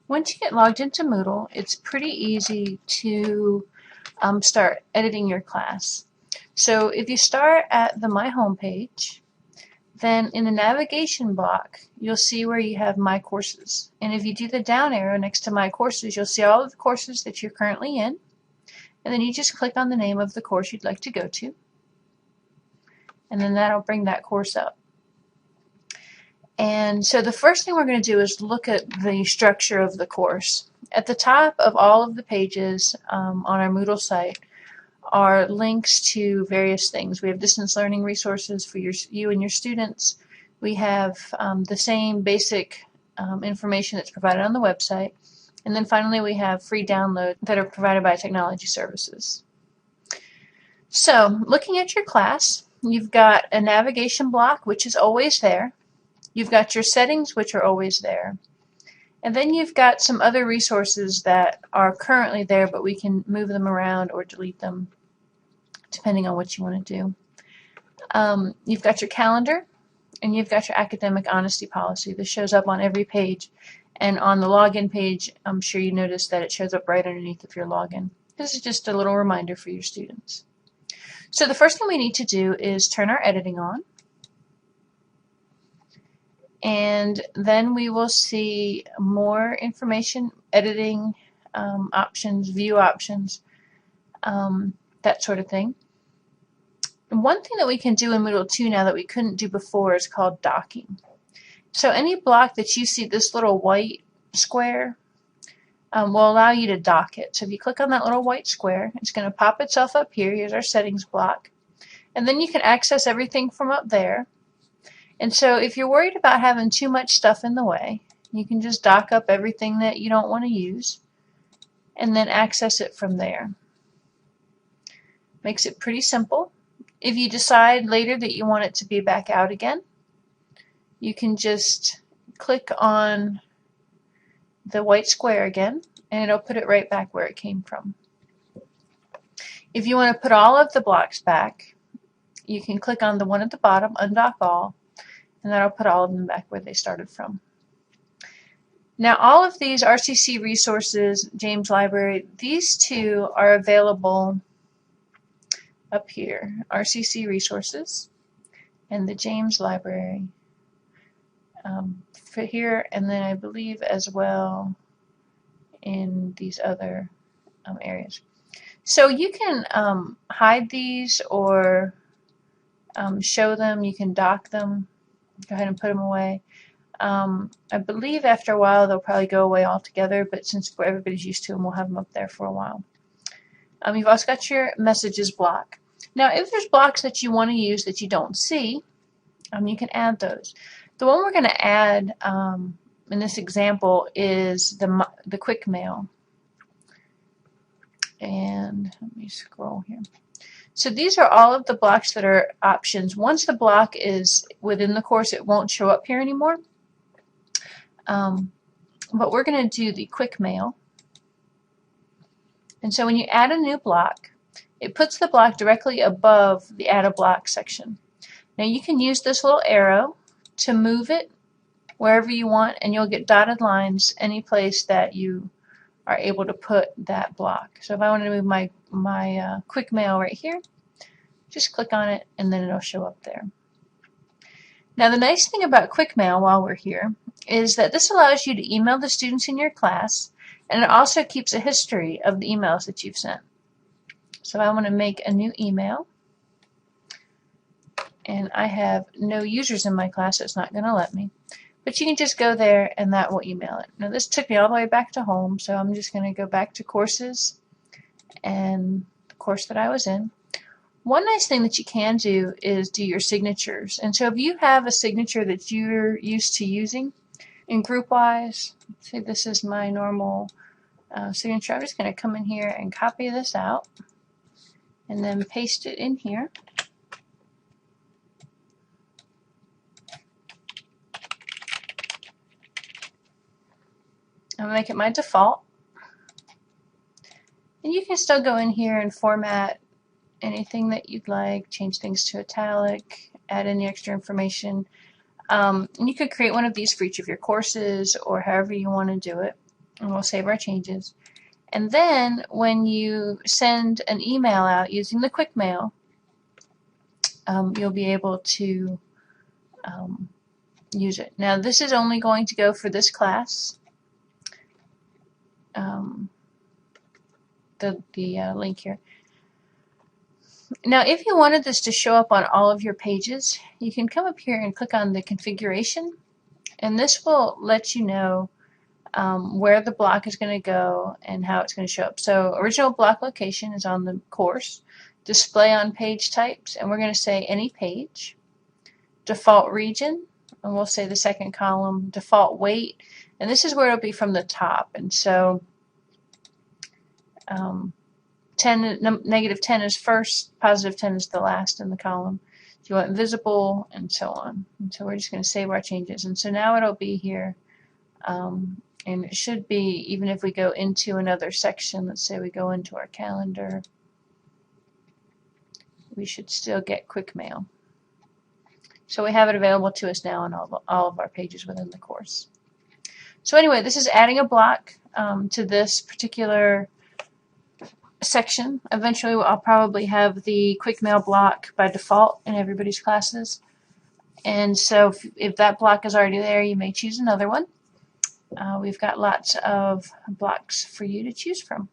Once you get logged into Moodle, it's pretty easy to start editing your class. So if you start at the My Home page, then in the navigation block, you'll see where you have My Courses. And if you do the down arrow next to My Courses, you'll see all of the courses that you're currently in. And then you just click on the name of the course you'd like to go to. And then that'll bring that course up. And so the first thing we're going to do is look at the structure of the course. At the top of all of the pages on our Moodle site are links to various things. We have distance learning resources for you and your students. We have the same basic information that's provided on the website. And then finally we have free downloads that are provided by technology services. So looking at your class, you've got a navigation block, which is always there. You've got your settings, which are always there. And then you've got some other resources that are currently there, but we can move them around or delete them depending on what you want to do. You've got your calendar, and you've got your academic honesty policy. This shows up on every page. And on the login page, I'm sure you noticed that it shows up right underneath of your login. This is just a little reminder for your students. So the first thing we need to do is turn our editing on. And then we will see more information, editing options, view options, that sort of thing. And one thing that we can do in Moodle 2 now that we couldn't do before is called docking. So any block that you see this little white square will allow you to dock it. So if you click on that little white square, it's going to pop itself up here. Here's our settings block. And then you can access everything from up there. And so if you're worried about having too much stuff in the way, you can just dock up everything that you don't want to use and then access it from there. Makes it pretty simple. If you decide later that you want it to be back out again, you can just click on the white square again and it'll put it right back where it came from. If you want to put all of the blocks back, you can click on the one at the bottom, undock all, and that'll put all of them back where they started from. Now all of these RCC resources, James Library, these two are available up here, RCC resources and the James Library for here, and then I believe as well in these other areas. So you can hide these or show them, you can dock them. Go ahead and put them away. I believe after a while they'll probably go away altogether, but since everybody's used to them, we'll have them up there for a while. You've also got your messages block. Now if there's blocks that you want to use that you don't see, you can add those. The one we're going to add in this example is the Quickmail. And let me scroll here. So these are all of the blocks that are options. Once the block is within the course, it won't show up here anymore. But we're going to do the Quickmail. And so when you add a new block, it puts the block directly above the Add a Block section. Now you can use this little arrow to move it wherever you want, and you'll get dotted lines any place that you are able to put that block. So if I want to move my Quickmail right here, just click on it and then it'll show up there. Now the nice thing about Quickmail while we're here is that this allows you to email the students in your class, and it also keeps a history of the emails that you've sent. So I want to make a new email, and I have no users in my class, so it's not going to let me. But you can just go there and that will email it. Now this took me all the way back to home, so I'm just going to go back to courses and the course that I was in. One nice thing that you can do is do your signatures. And so if you have a signature that you're used to using in GroupWise, say this is my normal signature, I'm just going to come in here and copy this out and then paste it in here. I'm going to make it my default. And you can still go in here and format anything that you'd like, change things to italic, add any extra information. And you could create one of these for each of your courses or however you want to do it. and we'll save our changes. And then when you send an email out using the Quickmail, you'll be able to use it. Now this is only going to go for this class. The link here. Now if you wanted this to show up on all of your pages, you can come up here and click on the configuration, and this will let you know where the block is going to go and how it's going to show up. So original block location is on the course, display on page types, and we're going to say any page, default region, and we'll say the second column, default weight, and this is where it'll be from the top. And so negative 10 is first, positive 10 is the last in the column. Do you want visible, and so on. And so we're just going to save our changes. And so now it'll be here. And it should be, even if we go into another section, let's say we go into our calendar, we should still get Quickmail. So we have it available to us now on all of our pages within the course. So anyway, this is adding a block to this particular section. Eventually I'll probably have the Quickmail block by default in everybody's classes. And so if that block is already there, you may choose another one. We've got lots of blocks for you to choose from.